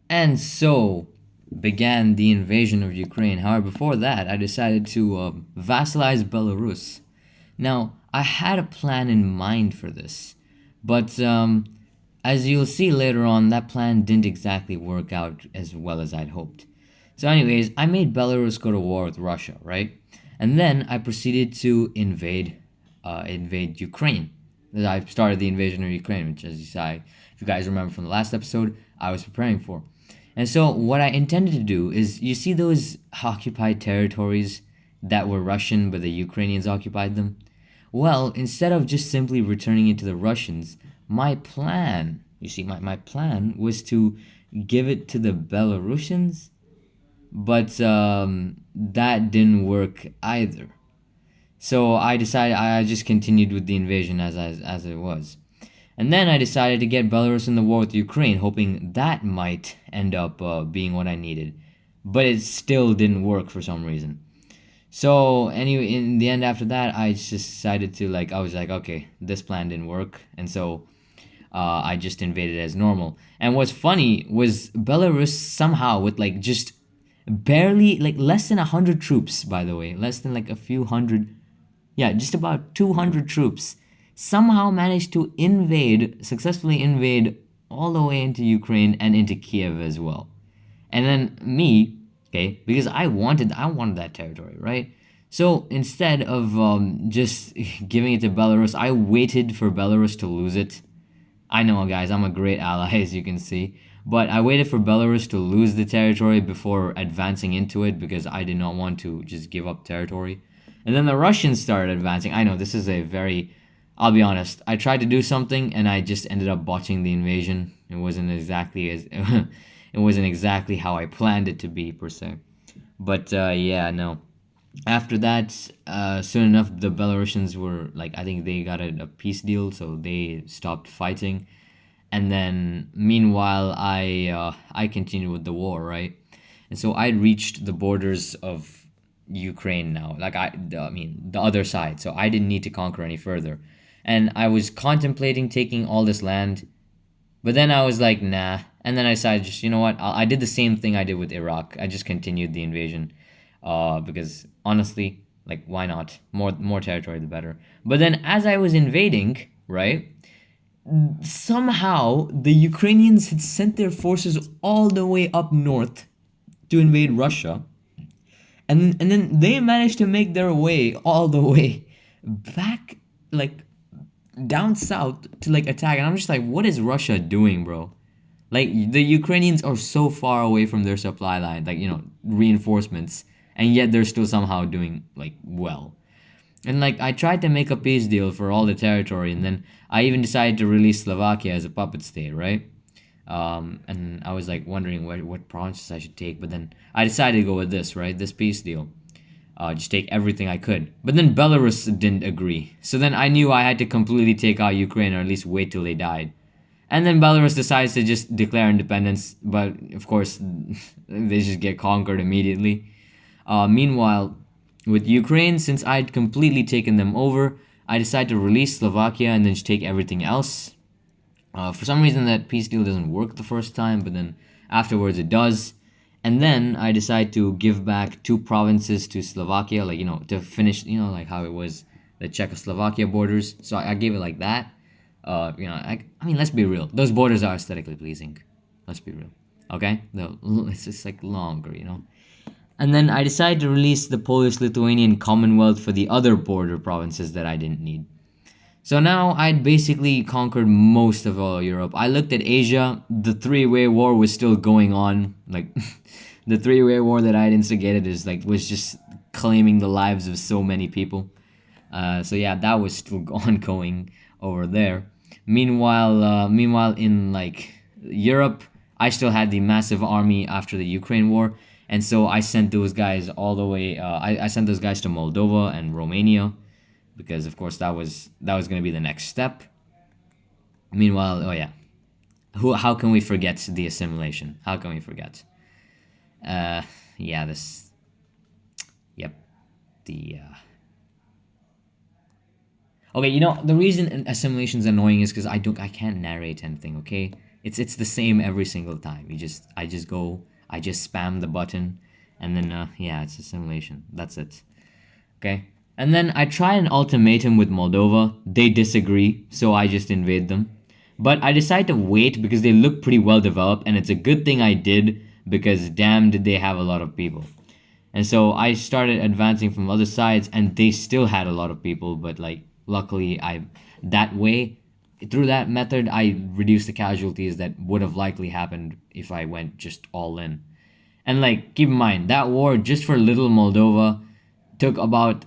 And so began the invasion of Ukraine. However, before that, I decided to vassalize Belarus. Now, I had a plan in mind for this, but as you'll see later on, that plan didn't exactly work out as well as I'd hoped. So, anyways, I made Belarus go to war with Russia, right? And then I proceeded to invade Ukraine. I started the invasion of Ukraine, which, as you saw, if you guys remember from the last episode, I was preparing for. And so, what I intended to do is, you see those occupied territories that were Russian, but the Ukrainians occupied them? Well, instead of just simply returning it to the Russians, my plan was to give it to the Belarusians, but that didn't work either. So I decided I just continued with the invasion as it was. And then I decided to get Belarus in the war with Ukraine, hoping that might end up being what I needed. But it still didn't work for some reason. So anyway, in the end, after that, I just decided to I was like, okay, this plan didn't work, and so I just invaded as normal. And what's funny was Belarus somehow with just barely less than 100 troops, by the way, less than a few hundred, yeah, just about 200 troops, somehow managed to successfully invade all the way into Ukraine and into Kiev as well. And then me, okay, because I wanted that territory, right? So instead of just giving it to Belarus, I waited for Belarus to lose it. I know, guys, I'm a great ally, as you can see. But I waited for Belarus to lose the territory before advancing into it because I did not want to just give up territory. And then the Russians started advancing. I know this is a very, I'll be honest, I tried to do something and I just ended up botching the invasion. It wasn't exactly as it wasn't exactly how I planned it to be per se. But yeah, no. After that, soon enough, the Belarusians were I think they got a peace deal, so they stopped fighting. And then meanwhile, I continued with the war, right? And so I reached the borders of Ukraine now. I mean, the other side. So I didn't need to conquer any further. And I was contemplating taking all this land, but then I was like, nah. And then I decided, just you know what? I did the same thing I did with Iraq. I just continued the invasion, because honestly, why not? More territory, the better. But then as I was invading, right? Somehow the Ukrainians had sent their forces all the way up north to invade Russia, and then they managed to make their way all the way back down south to attack. And I'm just like, what is Russia doing, bro? The Ukrainians are so far away from their supply line, reinforcements, and yet they're still somehow doing well. And I tried to make a peace deal for all the territory, and then I even decided to release Slovakia as a puppet state, right? And I was wondering what provinces I should take, but then I decided to go with this, right? This peace deal. Just take everything I could. But then Belarus didn't agree. So then I knew I had to completely take out Ukraine, or at least wait till they died. And then Belarus decides to just declare independence, but of course, they just get conquered immediately. Meanwhile, with Ukraine, since I'd completely taken them over, I decided to release Slovakia and then just take everything else. For some reason, that peace deal doesn't work the first time, but then afterwards it does. And then I decide to give back 2 provinces to Slovakia, to finish, how it was the Czechoslovakia borders. So I gave it like that. I mean, let's be real. Those borders are aesthetically pleasing. Let's be real. Okay? It's just longer. And then I decided to release the Polish-Lithuanian Commonwealth for the other border provinces that I didn't need. So now I'd basically conquered most of all Europe. I looked at Asia. The three-way war was still going on. The three-way war that I'd instigated was just claiming the lives of so many people. So yeah, that was still ongoing over there. Meanwhile in Europe, I still had the massive army after the Ukraine war, and so I sent those guys all the way. I sent those guys to Moldova and Romania, because of course that was going to be the next step. Meanwhile, oh yeah, how can we forget the assimilation? How can we forget? Yeah, this. Yep, the. Okay, the reason assimilation's annoying is because I can't narrate anything. Okay, It's the same every single time. I just spam the button, and then yeah, it's a simulation. That's it. Okay. And then I try an ultimatum with Moldova. They disagree, so I just invade them. But I decide to wait because they look pretty well developed, and it's a good thing I did because damn did they have a lot of people. And so I started advancing from other sides, and they still had a lot of people, but like luckily I that way through that method I reduced the casualties that would have likely happened if I went just all in. And like keep in mind that war just for little Moldova took about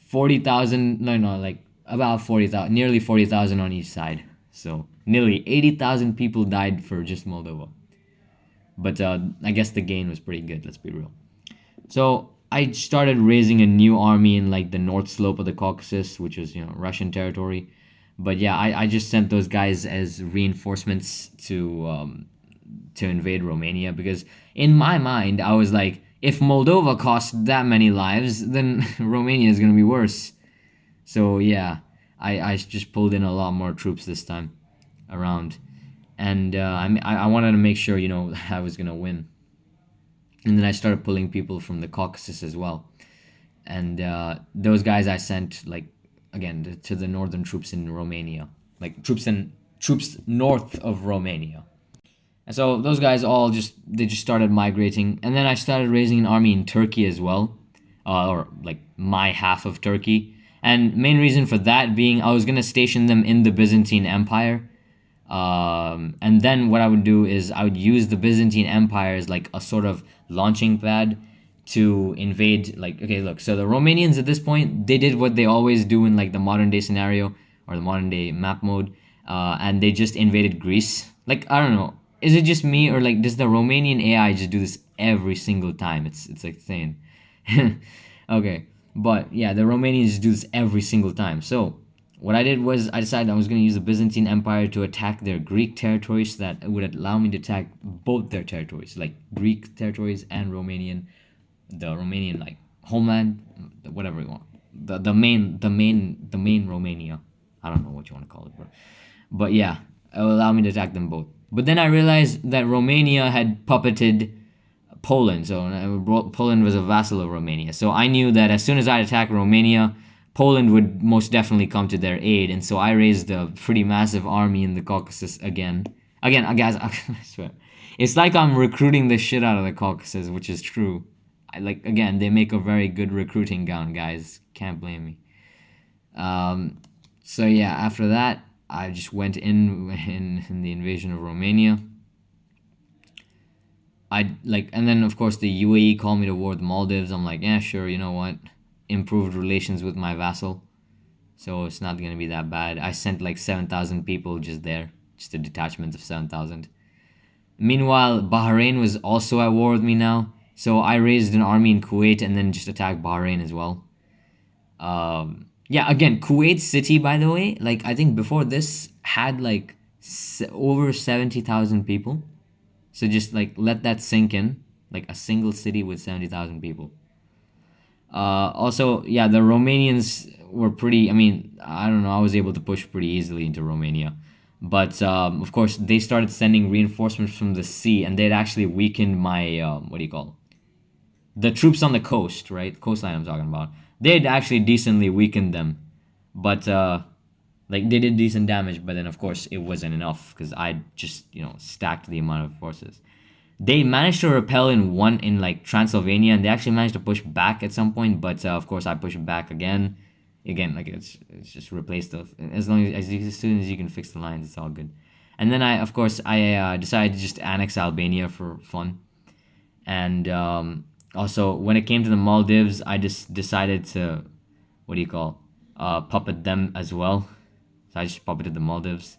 40,000, no, like about 40,000, nearly 40,000 on each side. So nearly 80,000 people died for just Moldova. But I guess the gain was pretty good, let's be real. So I started raising a new army in like the north slope of the Caucasus, which was, Russian territory. But yeah, I just sent those guys as reinforcements to invade Romania because in my mind I was like, if Moldova cost that many lives, then Romania is gonna be worse. So yeah, I just pulled in a lot more troops this time around, and I wanted to make sure I was gonna win, and then I started pulling people from the Caucasus as well, and those guys I sent like again to the northern troops in Romania, like troops north of Romania. And so those guys they just started migrating, and then I started raising an army in Turkey as well, or like my half of Turkey. And main reason for that being I was gonna station them in the Byzantine Empire, and then what I would do is I would use the Byzantine Empire as like a sort of launching pad to invade. Like okay, look, so the Romanians at this point they did what they always do in like the modern day scenario or the modern day map mode, and they just invaded Greece. Like I don't know. Is it just me or like does the Romanian AI just do this every single time? It's like insane. Okay, but yeah, the Romanians do this every single time. So what I did was I decided I was going to use the Byzantine Empire to attack their Greek territories, so that it would allow me to attack both their territories, like Greek territories and the Romanian like homeland, whatever you want, the main Romania. I don't know what you want to call it, but yeah, it will allow me to attack them both. But then I realized that Romania had puppeted Poland, so Poland was a vassal of Romania. So I knew that as soon as I attacked Romania, Poland would most definitely come to their aid, and so I raised a pretty massive army in the Caucasus again. Again, guys, I swear, it's like I'm recruiting the shit out of the Caucasus, which is true. Again, they make a very good recruiting ground, guys. Can't blame me. So yeah, after that, I just went in the invasion of Romania. And then of course the UAE called me to war with Maldives. I'm like, yeah, sure, you know what? Improved relations with my vassal, so it's not gonna be that bad. I sent like 7,000 people just there, just a detachment of 7,000. Meanwhile, Bahrain was also at war with me now, so I raised an army in Kuwait and then just attacked Bahrain as well. Yeah, again, Kuwait City, by the way, like I think before this had like over 70,000 people. So just like let that sink in, like a single city with 70,000 people. Also, yeah, the Romanians were pretty. I mean, I don't know. I was able to push pretty easily into Romania, but of course they started sending reinforcements from the sea, and they'd actually weakened my what do you call the troops on the coast, right? Coastline I'm talking about. They'd actually decently weakened them, but like they did decent damage. But then of course it wasn't enough because I just stacked the amount of forces. They managed to repel in like Transylvania, and they actually managed to push back at some point. But of course, I pushed back again. Like it's just replaced those. As soon as you can fix the lines, it's all good. And then I decided to just annex Albania for fun. And also when it came to the Maldives, I just decided to puppet them as well. So I just puppeted the Maldives.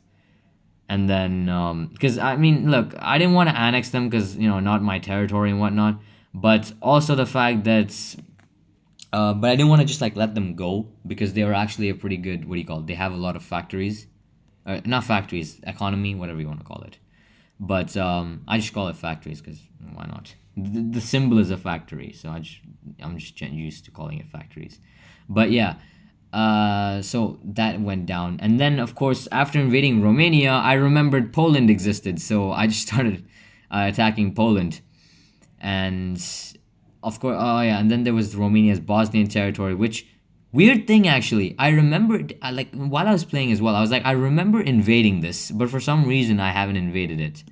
And then, because I mean, look, I didn't want to annex them because not my territory and whatnot, but also the fact that, but I didn't want to just like let them go because they were actually a pretty good, they have a lot of factories, not factories, economy, whatever you want to call it, but I just call it factories because why not? The symbol is a factory, so I'm just used to calling it factories, but yeah. So that went down. And then, of course, after invading Romania, I remembered Poland existed. So I just started attacking Poland. And of course, oh yeah, and then there was Romania's Bosnian territory, which weird thing actually. I remembered, like, while I was playing as well, I was like, I remember invading this, but for some reason I haven't invaded it.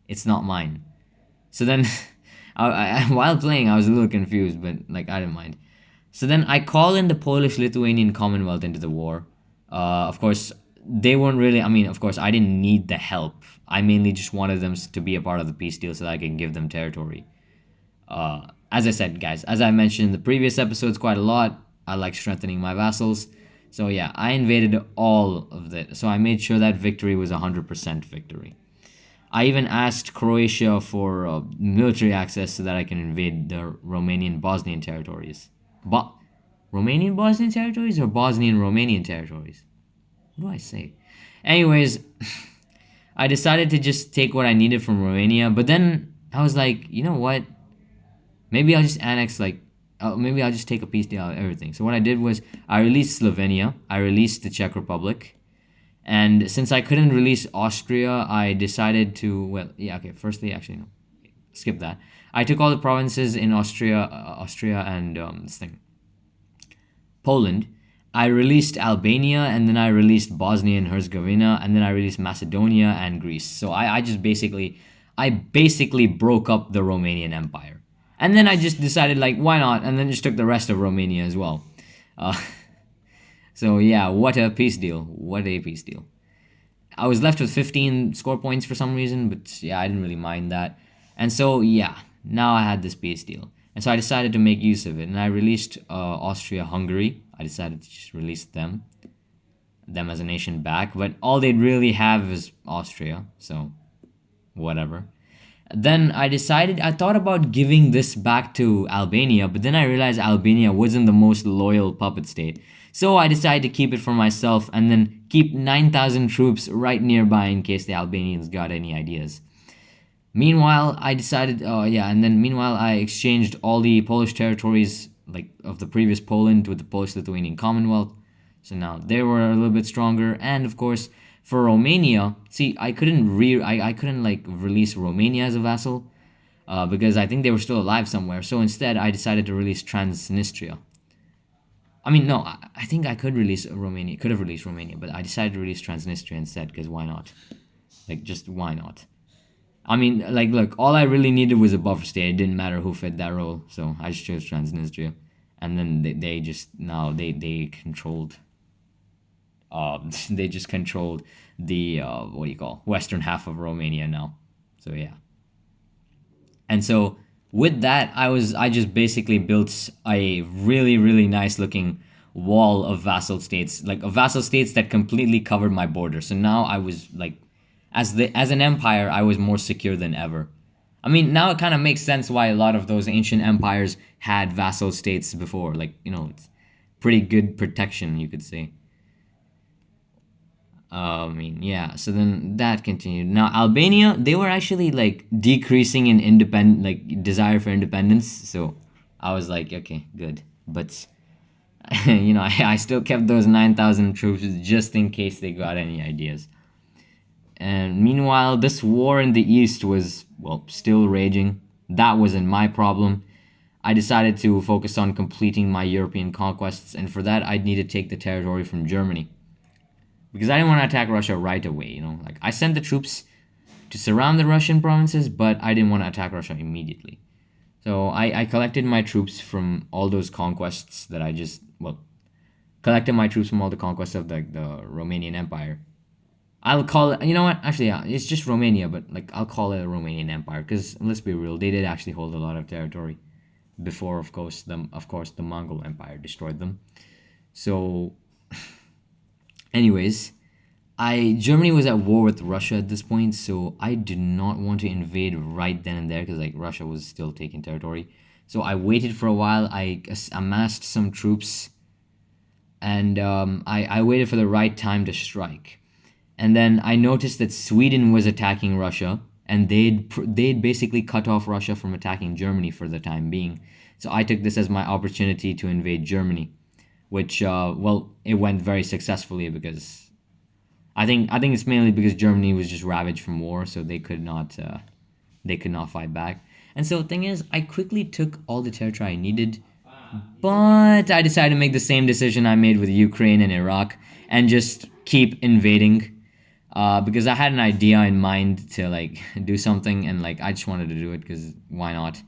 It's not mine. So then, while playing, I was a little confused, but like, I didn't mind. So then I call in the Polish-Lithuanian Commonwealth into the war. Of course, they weren't really. I mean, of course, I didn't need the help. I mainly just wanted them to be a part of the peace deal so that I can give them territory. As I said, guys, as I mentioned in the previous episodes quite a lot, I like strengthening my vassals. So yeah, I invaded all of it. So I made sure that victory was 100% victory. I even asked Croatia for military access so that I can invade the Romanian Bosnian territories. But Romanian Bosnian territories or Bosnian Romanian territories? What do I say? Anyways, I decided to just take what I needed from Romania, but then I was like, you know what? Maybe I'll just annex, like, maybe I'll just take a piece deal out of everything. So what I did was I released Slovenia, I released the Czech Republic, and since I couldn't release Austria, I decided to, well, yeah, okay, firstly, actually, no, skip that. I took all the provinces in Austria and Poland. I released Albania, and then I released Bosnia and Herzegovina, and then I released Macedonia and Greece. So I basically broke up the Romanian Empire. And then I just decided, like, why not? And then just took the rest of Romania as well. Uh, so yeah, what a peace deal. What a peace deal. I was left with 15 score points for some reason, but yeah, I didn't really mind that. And so yeah, now I had this peace deal. And so I decided to make use of it. And I released Austria-Hungary. I decided to just release them as a nation back. But all they'd really have is Austria. So whatever. Then I thought about giving this back to Albania, but then I realized Albania wasn't the most loyal puppet state. So I decided to keep it for myself and then keep 9,000 troops right nearby in case the Albanians got any ideas. Meanwhile, I exchanged all the Polish territories, like, of the previous Poland with the Polish-Lithuanian Commonwealth. So now they were a little bit stronger, and of course, for Romania, see, I couldn't like release Romania as a vassal, because I think they were still alive somewhere. So instead, I decided to release Transnistria. I mean, no, I think I could release Romania. Could have released Romania, but I decided to release Transnistria instead because why not? Like, just why not? I mean, like, look, all I really needed was a buffer state. It didn't matter who fit that role, so I just chose Transnistria, and then they controlled. They just controlled the western half of Romania now. So yeah. And so with that, I just basically built a really, really nice looking wall of vassal states, like of vassal states that completely covered my border. So now I was like, as an empire, I was more secure than ever. I mean, now it kind of makes sense why a lot of those ancient empires had vassal states before. Like, it's pretty good protection, you could say. I mean, yeah, so then that continued. Now, Albania, they were actually, like, decreasing in desire for independence, so I was like, okay, good. But, I still kept those 9,000 troops just in case they got any ideas. And meanwhile, this war in the east was, well, still raging. That wasn't my problem. I decided to focus on completing my European conquests, and for that, I'd need to take the territory from Germany. Because I didn't want to attack Russia right away, Like, I sent the troops to surround the Russian provinces, but I didn't want to attack Russia immediately. So I collected my troops from all those conquests that collected my troops from all the conquests of the Romanian Empire. I'll call it, you know what, actually, yeah, it's just Romania, but, like, I'll call it a Romanian Empire, because, let's be real, they did actually hold a lot of territory before, of course, the Mongol Empire destroyed them. So... Anyways, Germany was at war with Russia at this point, so I did not want to invade right then and there because, like, Russia was still taking territory. So I waited for a while. I amassed some troops, and I waited for the right time to strike. And then I noticed that Sweden was attacking Russia, and they'd basically cut off Russia from attacking Germany for the time being. So I took this as my opportunity to invade Germany, which well, it went very successfully because I think it's mainly because Germany was just ravaged from war, so they could not fight back. And so the thing is, I quickly took all the territory I needed, but I decided to make the same decision I made with Ukraine and Iraq and just keep invading. Because I had an idea in mind to like do something, and like I just wanted to do it because why not?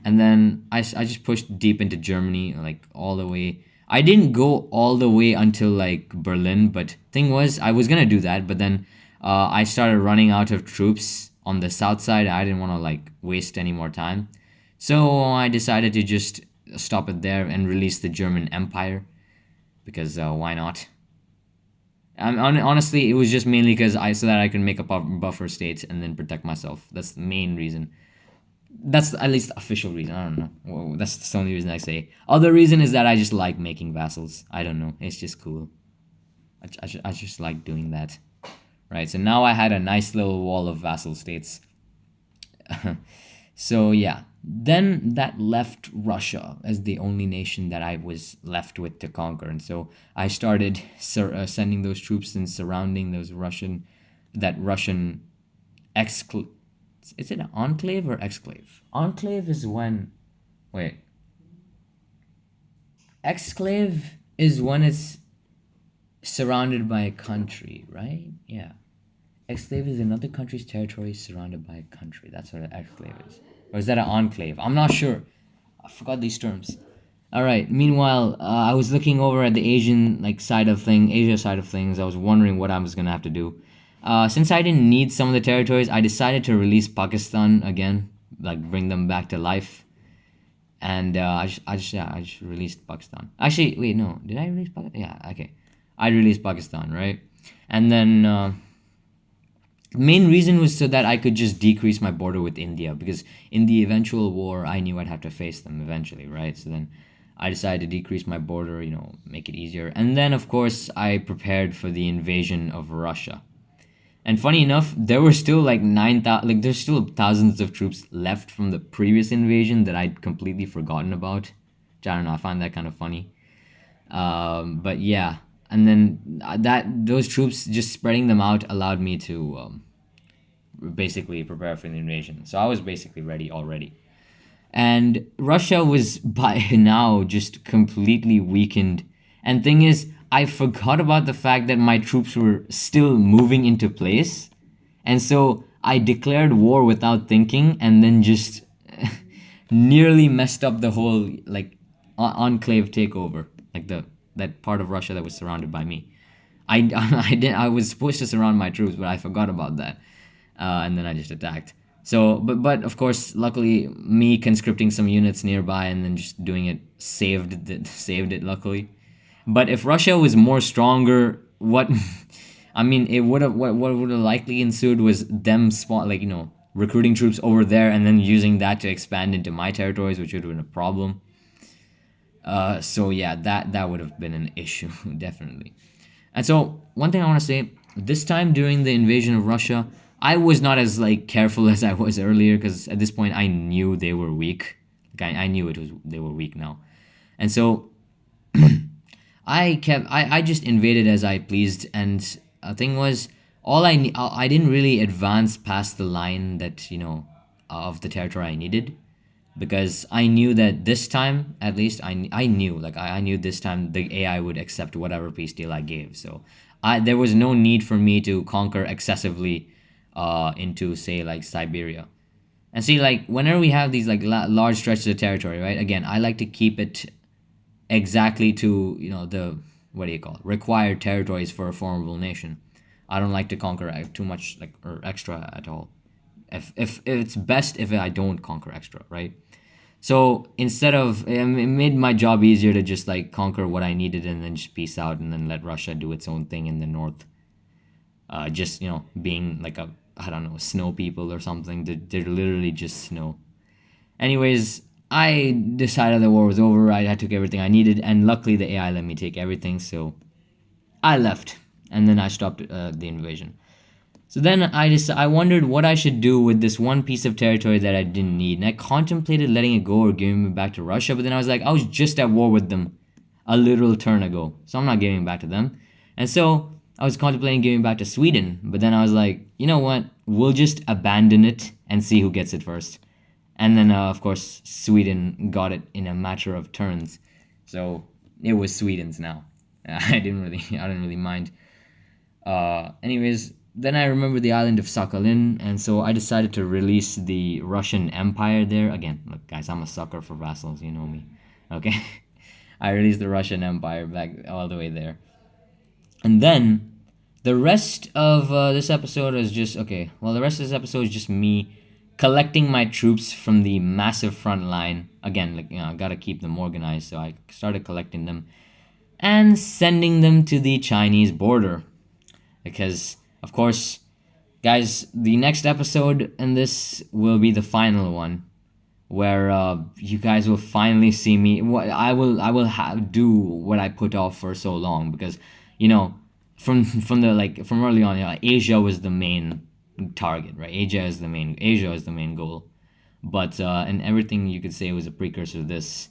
And then I just pushed deep into Germany, like all the way. I didn't go all the way until like Berlin, but thing was I was gonna do that, but then I started running out of troops on the south side. I didn't want to like waste any more time, so I decided to just stop it there and release the German Empire because why not? Honestly, it was just mainly because I so that I can make a buffer state and then protect myself. That's the main reason. That's at least the official reason. I don't know. Well, that's the only reason I say. Other reason is that I just like making vassals. I don't know. It's just cool. I just like doing that. Right. So now I had a nice little wall of vassal states. So yeah. Then that left Russia as the only nation that I was left with to conquer, and so I started sending those troops and surrounding that Russian excl. Is it an enclave or exclave? Enclave is when, wait. Exclave is when it's surrounded by a country, right? Yeah. Exclave is another country's territory surrounded by a country. That's what an exclave is. Or is that an enclave? I'm not sure. I forgot these terms. All right. Meanwhile, I was looking over at the Asia side of things. I was wondering what I was gonna have to do. Since I didn't need some of the territories, I decided to release Pakistan again, like bring them back to life. And I just released Pakistan. Actually, wait, no, did I release Pakistan? Yeah, okay, I released Pakistan, right? And then main reason was so that I could just decrease my border with India, because in the eventual war, I knew I'd have to face them eventually, right? So then I decided to decrease my border, make it easier. And then, of course, I prepared for the invasion of Russia. And funny enough, there were still like 9,000, there's still thousands of troops left from the previous invasion that I'd completely forgotten about. Which I don't know, I find that kind of funny. But yeah, and then those troops, just spreading them out, allowed me to basically prepare for the invasion. So I was basically ready already. And Russia was by now just completely weakened. And thing is, I forgot about the fact that my troops were still moving into place. And so I declared war without thinking, and then just nearly messed up the whole enclave takeover, that part of Russia that was surrounded by me. I was supposed to surround my troops, but I forgot about that, and then I just attacked. So, but of course, luckily, me conscripting some units nearby and then just doing it saved it. Luckily, but if Russia was more stronger, what it would have what would have likely ensued was them recruiting troops over there and then using that to expand into my territories, which would have been a problem. So yeah, that would have been an issue definitely. And so one thing I want to say, this time during the invasion of Russia, I was not as careful as I was earlier, because at this point I knew they were weak. I knew they were weak now, and so I just invaded as I pleased. And the thing was, I didn't really advance past the line that of the territory I needed, because I knew that this time, at least I knew this time the AI would accept whatever peace deal I gave. So there was no need for me to conquer excessively into say Siberia. And see, whenever we have these large stretches of territory, right? Again, I like to keep it exactly to the required territories for a formidable nation. I don't like to conquer too much or extra at all. If it's best if I don't conquer extra, right? So instead of, it made my job easier to just conquer what I needed and then just peace out and then let Russia do its own thing in the north. Just being I don't know, snow people or something. They're literally just snow. Anyways, I decided the war was over. I took everything I needed, and luckily the AI let me take everything, so I left, and then I stopped the invasion. So then I wondered what I should do with this one piece of territory that I didn't need, and I contemplated letting it go or giving it back to Russia, but then I was just at war with them. a literal turn ago. So I'm not giving it back to them. And so I was contemplating giving it back to Sweden, but then I was like, you know what? We'll just abandon it and see who gets it first. And then, of course, Sweden got it in a matter of turns. So it was Sweden's now. I didn't really mind. Anyways, then I remember the island of Sakhalin, and so I decided to release the Russian Empire there. Again, look, guys, I'm a sucker for vassals, you know me. Okay? I released the Russian Empire back all the way there. And then the rest of this episode is just okay. Well, the rest of this episode is just me collecting my troops from the massive front line. Again, like, I gotta keep them organized, so I started collecting them and sending them to the Chinese border. Because, of course, guys, the next episode in this will be the final one, where you guys will finally see me. What I will do what I put off for so long, because from early on, Asia was the main target, right? Asia is the main goal, but and everything you could say was a precursor to this.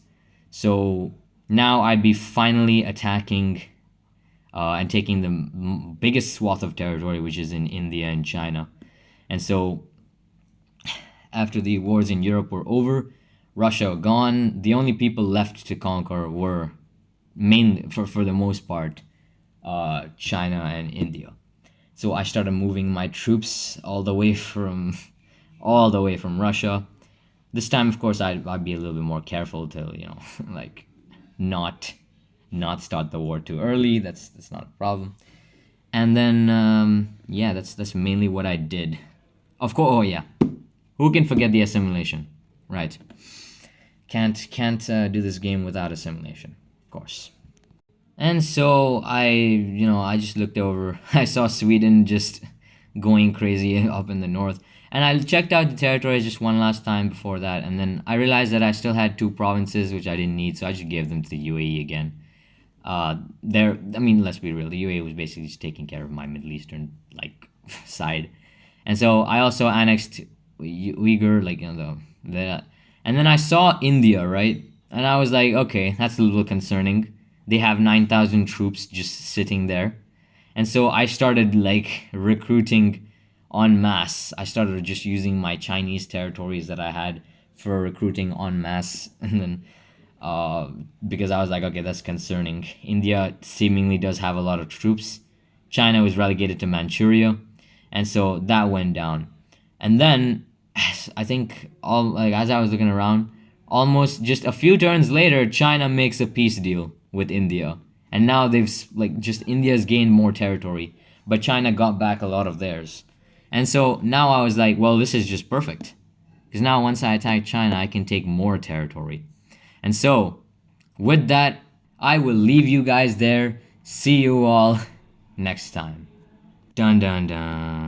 So now I'd be finally attacking and taking the biggest swath of territory, which is in India and China. And so after the wars in Europe were over, Russia gone, the only people left to conquer were mainly, for the most part, China and India. So I started moving my troops all the way from Russia. This time, of course, I'd be a little bit more careful to like not start the war too early. That's not a problem. And then that's mainly what I did. Of course, oh yeah, who can forget the assimilation, right? Can't do this game without assimilation, of course. And so I just looked over. I saw Sweden just going crazy up in the north. And I checked out the territories just one last time before that. And then I realized that I still had 2 provinces, which I didn't need. So I just gave them to the UAE again. Let's be real. The UAE was basically just taking care of my Middle Eastern, side. And so I also annexed Uyghur, and then I saw India, right? And I was like, okay, that's a little concerning. They have 9,000 troops just sitting there. And so I started recruiting en masse. I started just using my Chinese territories that I had for recruiting en masse. And then because I was like, okay, that's concerning. India seemingly does have a lot of troops. China was relegated to Manchuria. And so that went down. And then I think as I was looking around, almost just a few turns later, China makes a peace deal with India. And now India's gained more territory, but China got back a lot of theirs. And so now I was like, well, this is just perfect. Because now once I attack China, I can take more territory. And so, with that, I will leave you guys there. See you all next time. Dun dun dun.